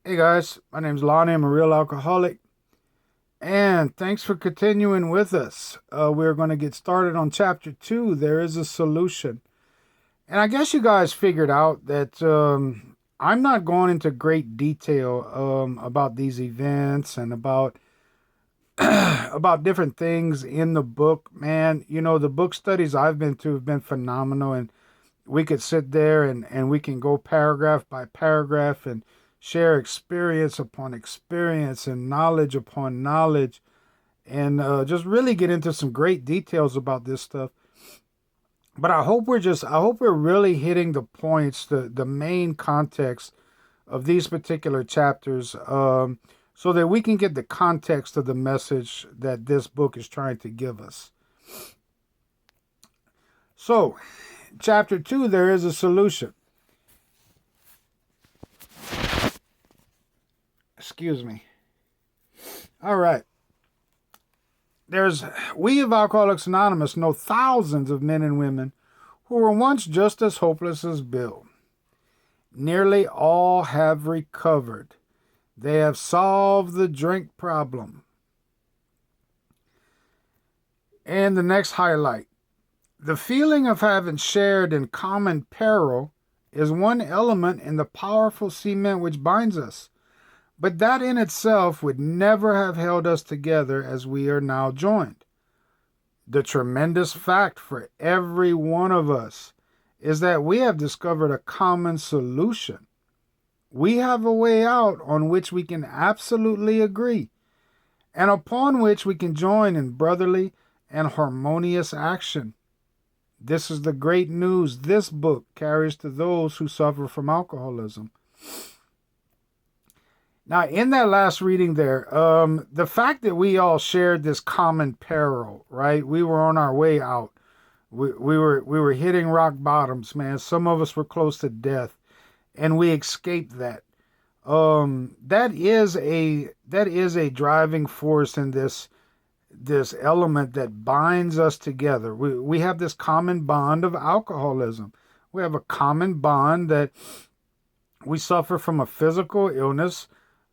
Hey guys, my name's Lonnie. I'm a real alcoholic, and thanks for continuing with us. We're going to get started on chapter 2. There is a solution. And I guess you guys figured out that I'm not going into great detail about these events and about about different things in the book. Man, the book studies I've been to have been phenomenal, and we could sit there and we can go paragraph by paragraph and share experience upon experience and knowledge upon knowledge and just really get into some great details about this stuff. But I hope we're really hitting the points, the main context of these particular chapters, so that we can get the context of the message that this book is trying to give us. So, chapter 2, there is a solution. Excuse me. All right. We of Alcoholics Anonymous know thousands of men and women who were once just as hopeless as Bill. Nearly all have recovered. They have solved the drink problem. And the next highlight. The feeling of having shared in common peril is one element in the powerful cement which binds us. But that in itself would never have held us together as we are now joined. The tremendous fact for every one of us is that we have discovered a common solution. We have a way out on which we can absolutely agree, and upon which we can join in brotherly and harmonious action. This is the great news this book carries to those who suffer from alcoholism. Now, in that last reading there, the fact that we all shared this common peril, right? We were on our way out. We were hitting rock bottoms, man. Some of us were close to death, and we escaped that. That is a driving force in this element that binds us together. We have this common bond of alcoholism. We have a common bond that we suffer from a physical illness.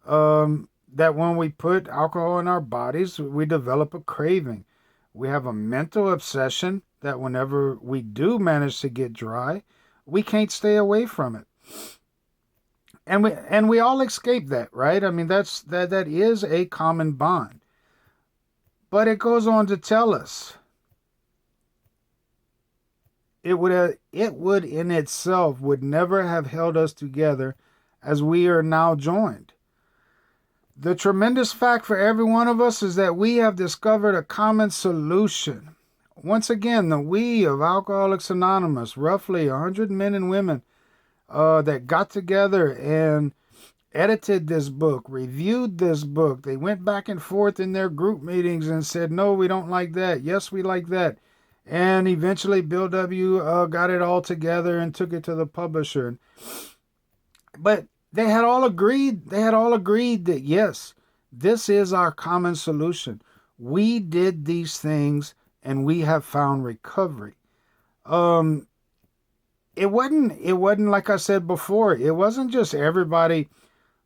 That when we put alcohol in our bodies, we develop a craving. We have a mental obsession that whenever we do manage to get dry, we can't stay away from it. And we all escape that, right? I mean, that is a common bond. But it goes on to tell us it would in itself would never have held us together as we are now joined. The tremendous fact for every one of us is that we have discovered a common solution. Once again, the we of Alcoholics Anonymous, roughly 100 men and women that got together and edited this book, reviewed this book. They went back and forth in their group meetings and said, no, we don't like that. Yes, we like that. And eventually Bill W. Got it all together and took it to the publisher. But they had all agreed that yes, this is our common solution. We did these things and we have found recovery. It wasn't like I said before, it wasn't just everybody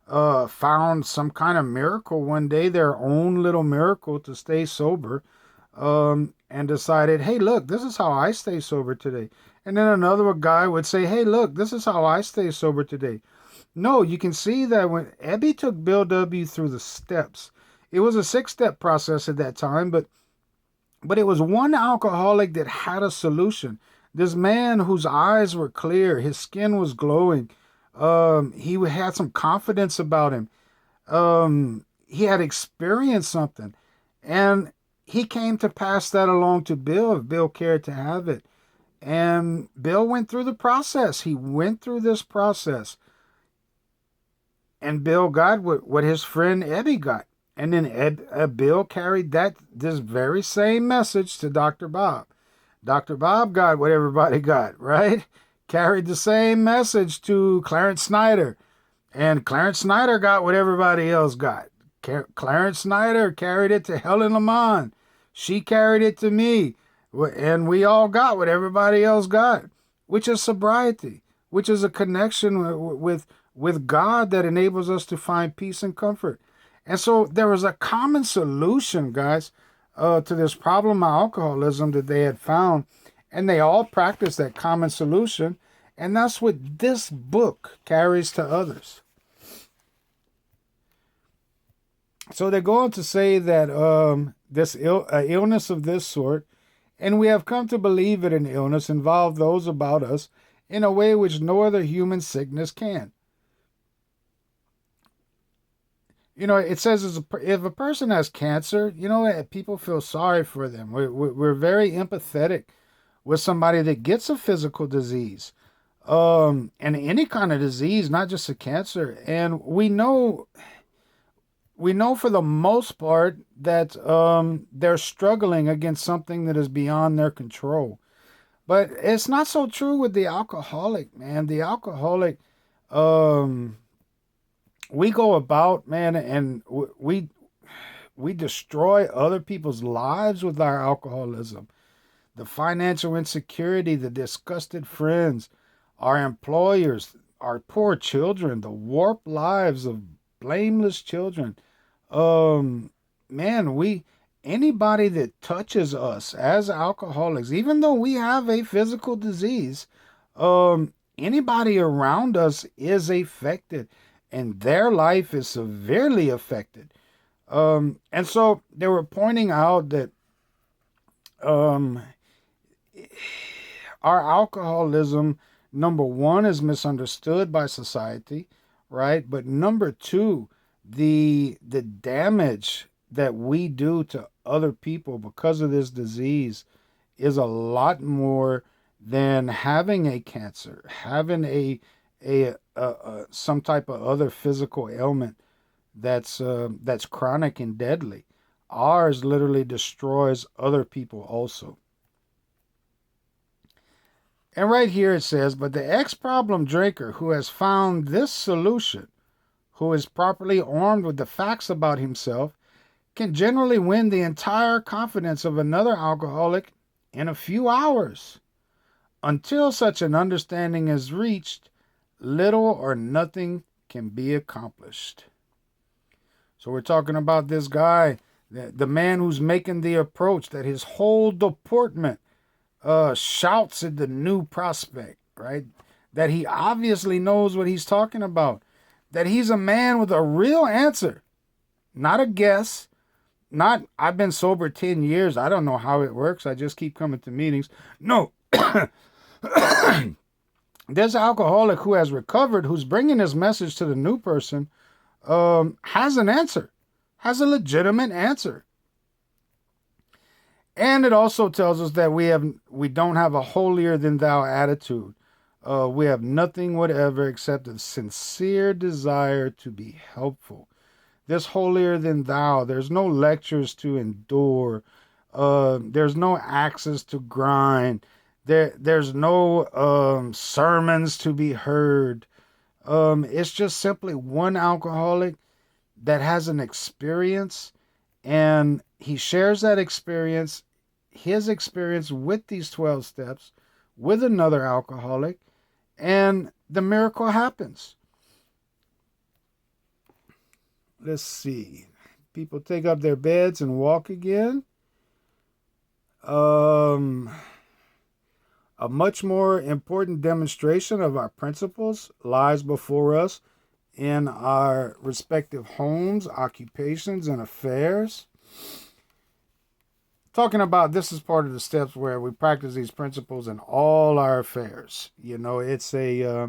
found some kind of miracle one day, their own little miracle to stay sober, and decided, hey, look, this is how I stay sober today. And then another guy would say, hey, look, this is how I stay sober today. No, you can see that when Ebby took Bill W. through the steps, it was a 6-step process at that time, but it was one alcoholic that had a solution. This man whose eyes were clear, his skin was glowing, he had some confidence about him. He had experienced something, and he came to pass that along to Bill if Bill cared to have it. And Bill went through the process. He went through this process. And Bill got what his friend Eddie got. And then Bill carried this very same message to Dr. Bob. Dr. Bob got what everybody got, right? Carried the same message to Clarence Snyder. And Clarence Snyder got what everybody else got. Clarence Snyder carried it to Helen Lamont. She carried it to me. And we all got what everybody else got, which is sobriety, which is a connection with with God that enables us to find peace and comfort. And so there was a common solution, guys, to this problem of alcoholism that they had found. And they all practiced that common solution. And that's what this book carries to others. So they go on to say that this illness of this sort, and we have come to believe it an illness, involve those about us in a way which no other human sickness can. It says if a person has cancer, people feel sorry for them. We're very empathetic with somebody that gets a physical disease, and any kind of disease, not just a cancer. And we know for the most part that they're struggling against something that is beyond their control. But it's not so true with the alcoholic, man. The alcoholic, um, we go about, man, and we destroy other people's lives with our alcoholism. The financial insecurity, the disgusted friends, our employers, our poor children, the warped lives of blameless children. Um, Man, anybody that touches us as alcoholics, even though we have a physical disease, anybody around us is affected, and their life is severely affected. And so they were pointing out that um, our alcoholism, number one, is misunderstood by society, right? But number two, the damage that we do to other people because of this disease is a lot more than having a cancer, having a some type of other physical ailment that's chronic and deadly. Ours literally destroys other people also. And right here it says, but the ex-problem drinker who has found this solution, who is properly armed with the facts about himself, can generally win the entire confidence of another alcoholic in a few hours. Until such an understanding is reached, little or nothing can be accomplished. So we're talking about this guy, the man who's making the approach, that his whole deportment shouts at the new prospect, right? That he obviously knows what he's talking about. That he's a man with a real answer, not a guess. Not, I've been sober 10 years. I don't know how it works. I just keep coming to meetings. No. This alcoholic who has recovered, who's bringing his message to the new person, has an answer, has a legitimate answer. And it also tells us that we don't have a holier than thou attitude. We have nothing whatever except a sincere desire to be helpful. This holier than thou, there's no lectures to endure. There's no axes to grind. There's no sermons to be heard. It's just simply one alcoholic that has an experience, and he shares that experience, his experience with these 12 steps, with another alcoholic, and the miracle happens. Let's see. People take up their beds and walk again. A much more important demonstration of our principles lies before us in our respective homes, occupations, and affairs. Talking about, this is part of the steps where we practice these principles in all our affairs. It's a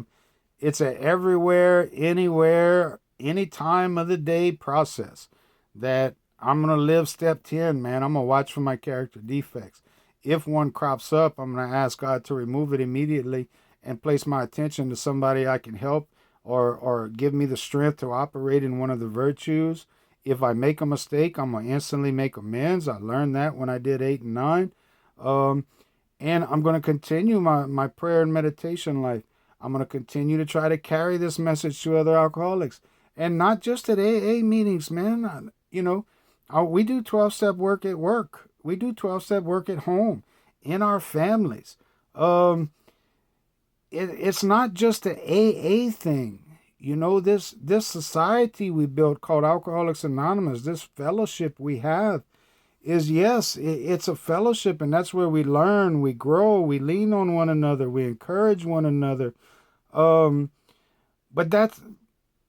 everywhere, anywhere, any time of the day process. That I'm going to live step 10, man. I'm going to watch for my character defects. If one crops up, I'm going to ask God to remove it immediately and place my attention to somebody I can help, or give me the strength to operate in one of the virtues. If I make a mistake, I'm going to instantly make amends. I learned that when I did 8 and 9. And I'm going to continue my prayer and meditation life. I'm going to continue to try to carry this message to other alcoholics. And not just at AA meetings, man. We do 12-step work at work. We do 12-step work at home, in our families. It's not just an AA thing. this society we built called Alcoholics Anonymous, this fellowship we have is, yes, it's a fellowship, and that's where we learn, we grow, we lean on one another, we encourage one another. Um, but that's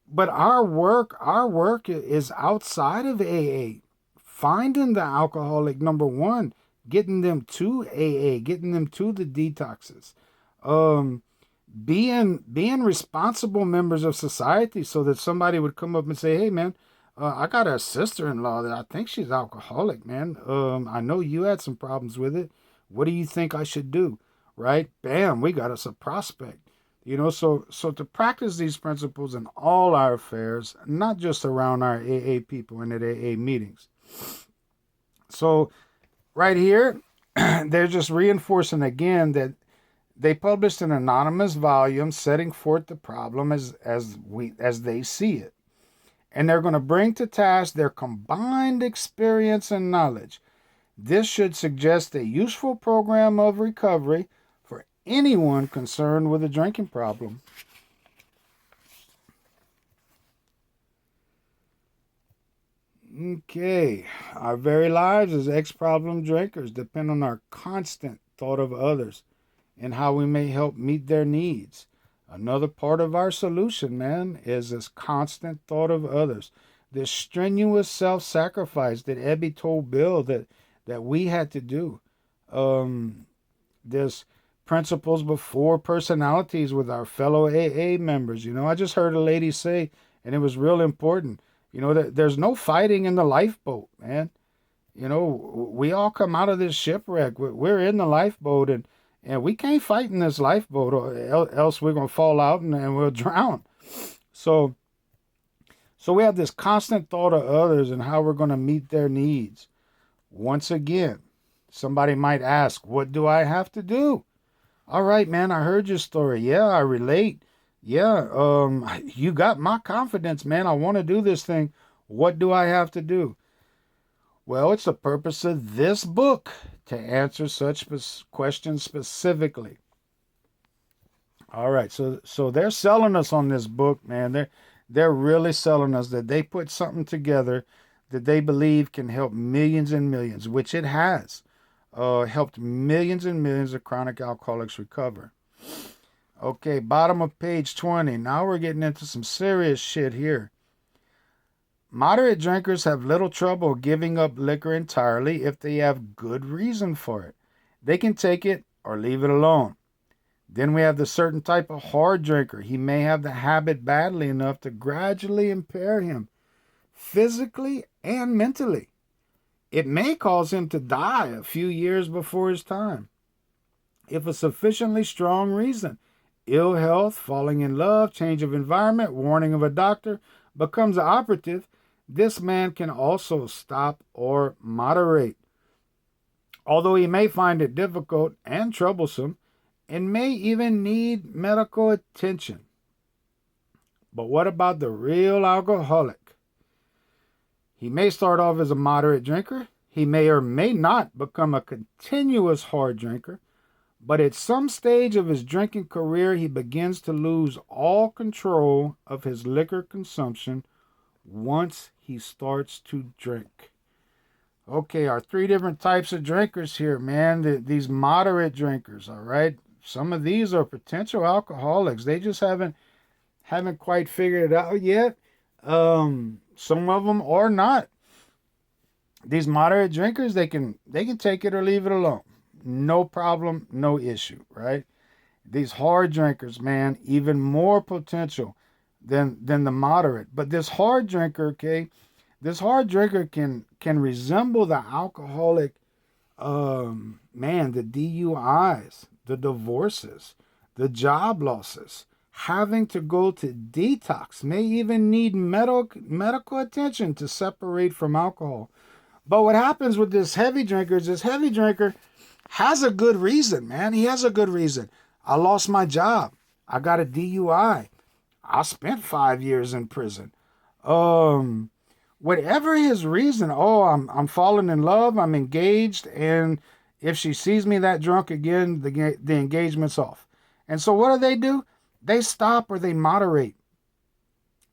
but our work is outside of AA. Finding the alcoholic, number one, getting them to AA, getting them to the detoxes. Um, being responsible members of society, so that somebody would come up and say, "Hey, man, I got a sister-in-law that I think she's alcoholic, man. I know you had some problems with it. What do you think I should do?" Right? Bam, we got us a prospect. So to practice these principles in all our affairs, not just around our AA people and at AA meetings. So right here, they're just reinforcing again that they published an anonymous volume setting forth the problem as they see it. And they're going to bring to task their combined experience and knowledge. This should suggest a useful program of recovery for anyone concerned with a drinking problem. Okay, our very lives as ex-problem drinkers depend on our constant thought of others and how we may help meet their needs. Another part of our solution, man, is this constant thought of others. This strenuous self-sacrifice that Ebby told Bill that we had to do. This principles before personalities with our fellow AA members. I just heard a lady say, and it was real important, that there's no fighting in the lifeboat, man. We all come out of this shipwreck. We're in the lifeboat, and we can't fight in this lifeboat, or else we're going to fall out and we'll drown. So we have this constant thought of others and how we're going to meet their needs. Once again, somebody might ask, what do I have to do? All right, man, I heard your story. Yeah, I relate. Yeah, you got my confidence, man. I want to do this thing. What do I have to do? Well, it's the purpose of this book to answer such questions specifically. All right, so they're selling us on this book, man. They're really selling us that they put something together that they believe can help millions and millions, which it has. Helped millions and millions of chronic alcoholics recover. Okay, bottom of page 20. Now we're getting into some serious shit here. Moderate drinkers have little trouble giving up liquor entirely if they have good reason for it. They can take it or leave it alone. Then we have the certain type of hard drinker. He may have the habit badly enough to gradually impair him, physically and mentally. It may cause him to die a few years before his time. If a sufficiently strong reason, ill health, falling in love, change of environment, warning of a doctor, becomes operative, this man can also stop or moderate. Although he may find it difficult and troublesome, and may even need medical attention. But what about the real alcoholic? He may start off as a moderate drinker. He may or may not become a continuous hard drinker. But at some stage of his drinking career, he begins to lose all control of his liquor consumption once he starts to drink. Okay, our three different types of drinkers here, man. These moderate drinkers, all right? Some of these are potential alcoholics. They just haven't quite figured it out yet. Some of them are not. These moderate drinkers, they can take it or leave it alone. No problem, no issue, right? These hard drinkers, man, even more potential than the moderate. But this hard drinker, okay, this hard drinker can resemble the alcoholic, man, the DUIs, the divorces, the job losses, having to go to detox, may even need medical attention to separate from alcohol. But what happens with this heavy drinker is this heavy drinker has a good reason, man. He has a good reason. I lost my job. I got a DUI. I spent 5 years in prison. Whatever his reason, I'm falling in love, I'm engaged, and if she sees me that drunk again, the engagement's off. And so what do? They stop or they moderate.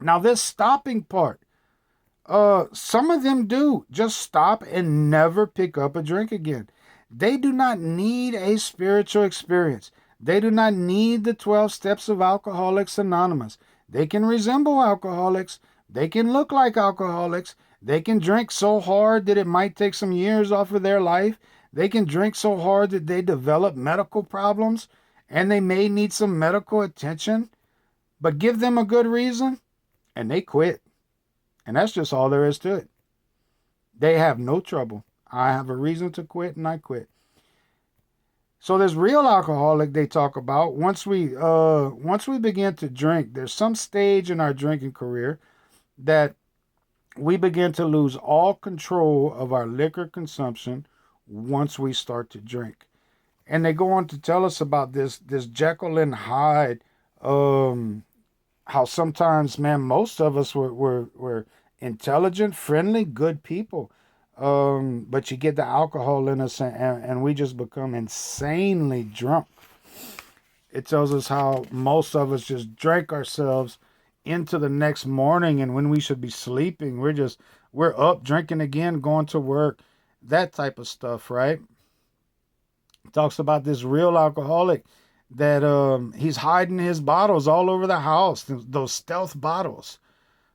Now, this stopping part, some of them do just stop and never pick up a drink again. They do not need a spiritual experience. They do not need the 12 steps of Alcoholics Anonymous. They can resemble alcoholics. They can look like alcoholics. They can drink so hard that it might take some years off of their life. They can drink so hard that they develop medical problems and they may need some medical attention. But give them a good reason and they quit. And that's just all there is to it. They have no trouble. I have a reason to quit and I quit. So this real alcoholic they talk about, once we begin to drink, there's some stage in our drinking career that we begin to lose all control of our liquor consumption once we start to drink. And they go on to tell us about this Jekyll and Hyde, how sometimes, man, most of us were intelligent, friendly, good people. But you get the alcohol in us and we just become insanely drunk. It tells us how most of us just drank ourselves into the next morning, and when we should be sleeping, we're up drinking again, going to work, that type of stuff, right? It talks about this real alcoholic that he's hiding his bottles all over the house, those stealth bottles.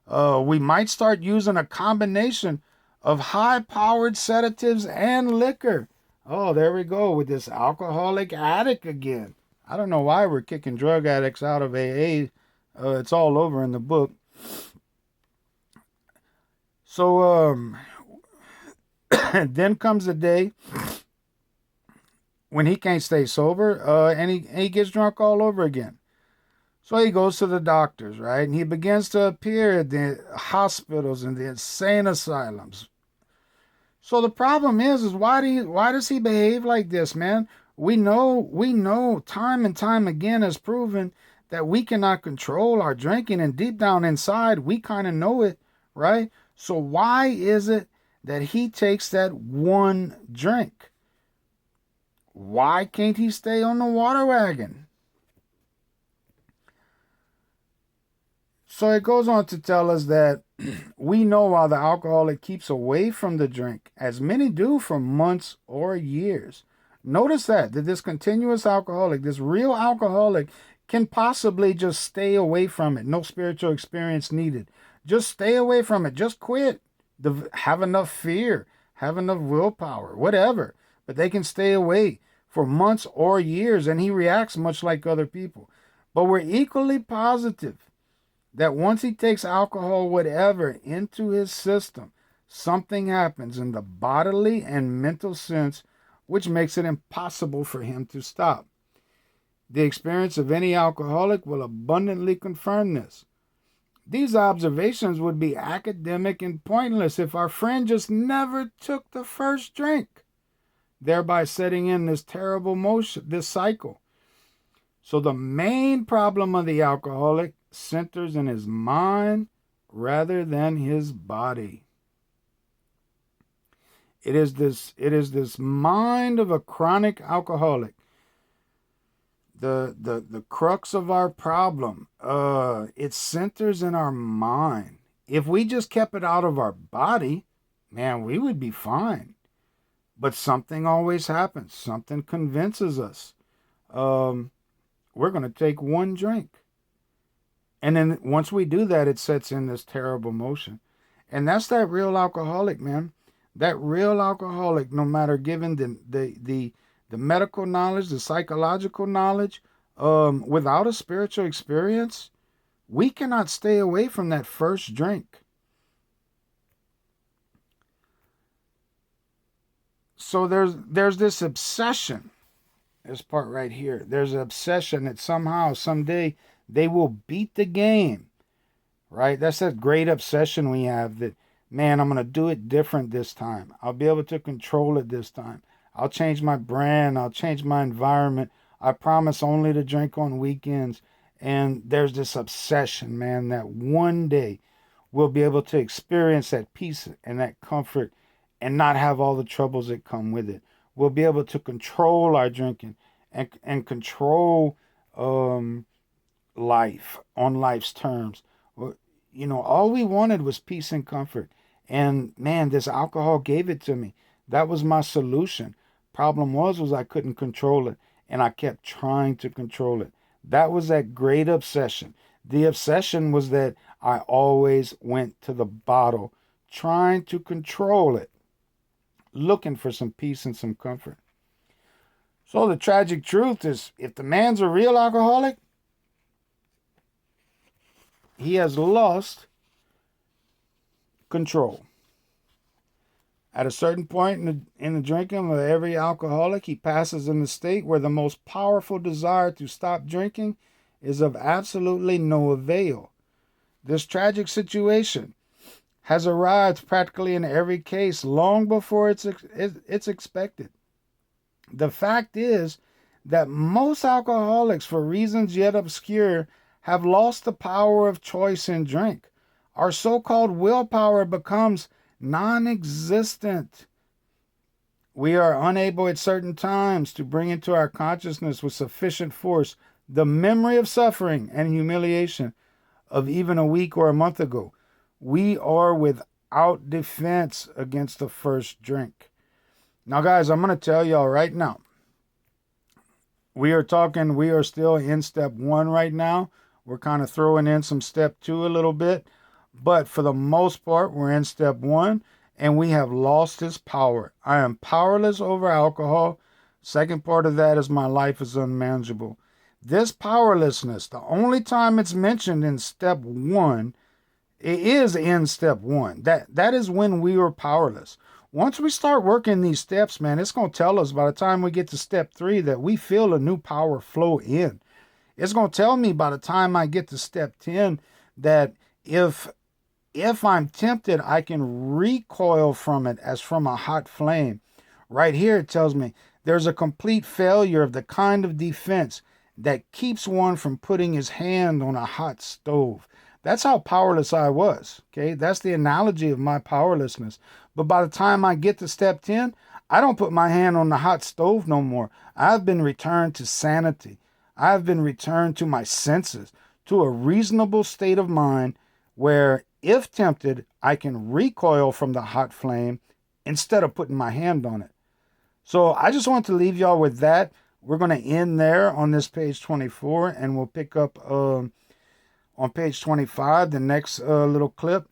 We might start using a combination of high-powered sedatives and liquor. Oh, there we go with this alcoholic addict again. I don't know why we're kicking drug addicts out of AA. It's all over in the book. So then comes a day when he can't stay sober, and he gets drunk all over again. So he goes to the doctors, right? And he begins to appear at the hospitals and the insane asylums. So the problem is why does he behave like this, man? We know time and time again has proven that we cannot control our drinking, and deep down inside we kind of know it, right? So why is it that he takes that one drink? Why can't he stay on the water wagon? So it goes on to tell us that we know why the alcoholic keeps away from the drink, as many do for months or years. Notice that this continuous alcoholic, this real alcoholic, can possibly just stay away from it. No spiritual experience needed. Just stay away from it. Just quit. Have enough fear, have enough willpower, whatever. But they can stay away for months or years, and he reacts much like other people. But we're equally positive that once he takes alcohol, whatever, into his system, something happens in the bodily and mental sense, which makes it impossible for him to stop. The experience of any alcoholic will abundantly confirm this. These observations would be academic and pointless if our friend just never took the first drink, thereby setting in this terrible motion, this cycle. So the main problem of the alcoholic centers in his mind rather than his body. It is this mind of a chronic alcoholic. The crux of our problem, it centers in our mind. If we just kept it out of our body, man, we would be fine. But something always happens. Something convinces us. We're going to take one drink. And then once we do that, it sets in this terrible motion. And that's that real alcoholic, man. That real alcoholic, no matter given the medical knowledge, the psychological knowledge, without a spiritual experience, we cannot stay away from that first drink. So there's this obsession. This part right here. There's an obsession that somehow, someday, they will beat the game, right? That's that great obsession we have that, man, I'm going to do it different this time. I'll be able to control it this time. I'll change my brand. I'll change my environment. I promise only to drink on weekends. And there's this obsession, man, that one day we'll be able to experience that peace and that comfort and not have all the troubles that come with it. We'll be able to control our drinking and control life on life's terms. all we wanted was peace and comfort. And man, this alcohol gave it to me. That was my solution. Problem was I couldn't control it, and I kept trying to control it. That was that great obsession. The obsession was that I always went to the bottle, trying to control it, looking for some peace and some comfort. So the tragic truth is, if the man's a real alcoholic, he has lost control. At a certain point in the drinking of every alcoholic, he passes in the state where the most powerful desire to stop drinking is of absolutely no avail. This tragic situation has arrived practically in every case long before it's expected. The fact is that most alcoholics, for reasons yet obscure, have lost the power of choice in drink. Our so-called willpower becomes non-existent. We are unable at certain times to bring into our consciousness with sufficient force the memory of suffering and humiliation of even a week or a month ago. We are without defense against the first drink. Now, guys, I'm going to tell y'all right now, we are still in step 1 right now. We're kind of throwing in some step 2 a little bit. But for the most part, we're in step 1, and we have lost its power. I am powerless over alcohol. Second part of that is my life is unmanageable. This powerlessness, the only time it's mentioned in step 1, it is in step 1. That is when we were powerless. Once we start working these steps, man, it's going to tell us by the time we get to step 3 that we feel a new power flow in. It's going to tell me by the time I get to step 10 that if I'm tempted, I can recoil from it as from a hot flame. Right here, it tells me there's a complete failure of the kind of defense that keeps one from putting his hand on a hot stove. That's how powerless I was, okay? That's the analogy of my powerlessness. But by the time I get to step 10, I don't put my hand on the hot stove no more. I've been returned to sanity. I've been returned to my senses, to a reasonable state of mind where, if tempted, I can recoil from the hot flame instead of putting my hand on it. So I just want to leave y'all with that. We're going to end there on this page 24, and we'll pick up on page 25, the next little clip.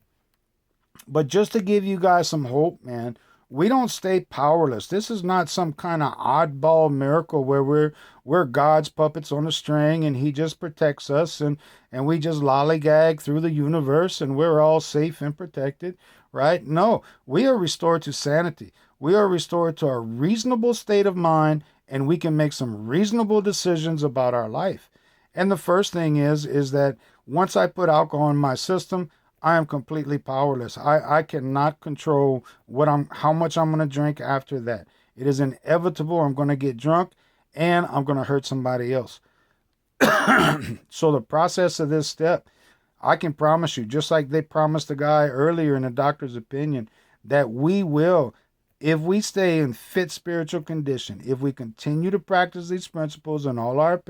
But just to give you guys some hope, man, we don't stay powerless. This is not some kind of oddball miracle where we're God's puppets on a string and he just protects us and we just lollygag through the universe and we're all safe and protected, right? No, we are restored to sanity. We are restored to a reasonable state of mind, and we can make some reasonable decisions about our life. And the first thing is that once I put alcohol in my system, I am completely powerless. I cannot control how much I'm going to drink after that. It is inevitable. I'm going to get drunk and I'm going to hurt somebody else. So the process of this step, I can promise you, just like they promised the guy earlier in the doctor's opinion, that we will, if we stay in fit spiritual condition, if we continue to practice these principles in all our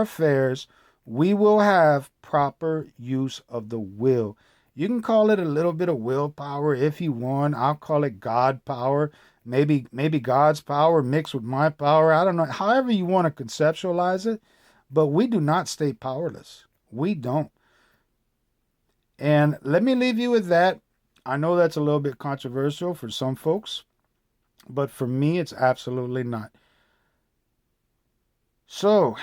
affairs, we will have proper use of the will. You can call it a little bit of willpower if you want. I'll call it God power. Maybe God's power mixed with my power. I don't know. However you want to conceptualize it. But we do not stay powerless. We don't. And let me leave you with that. I know that's a little bit controversial for some folks, but for me, it's absolutely not. So,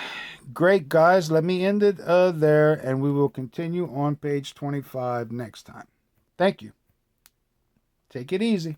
great, guys. Let me end it there, and we will continue on page 25 next time. Thank you. Take it easy.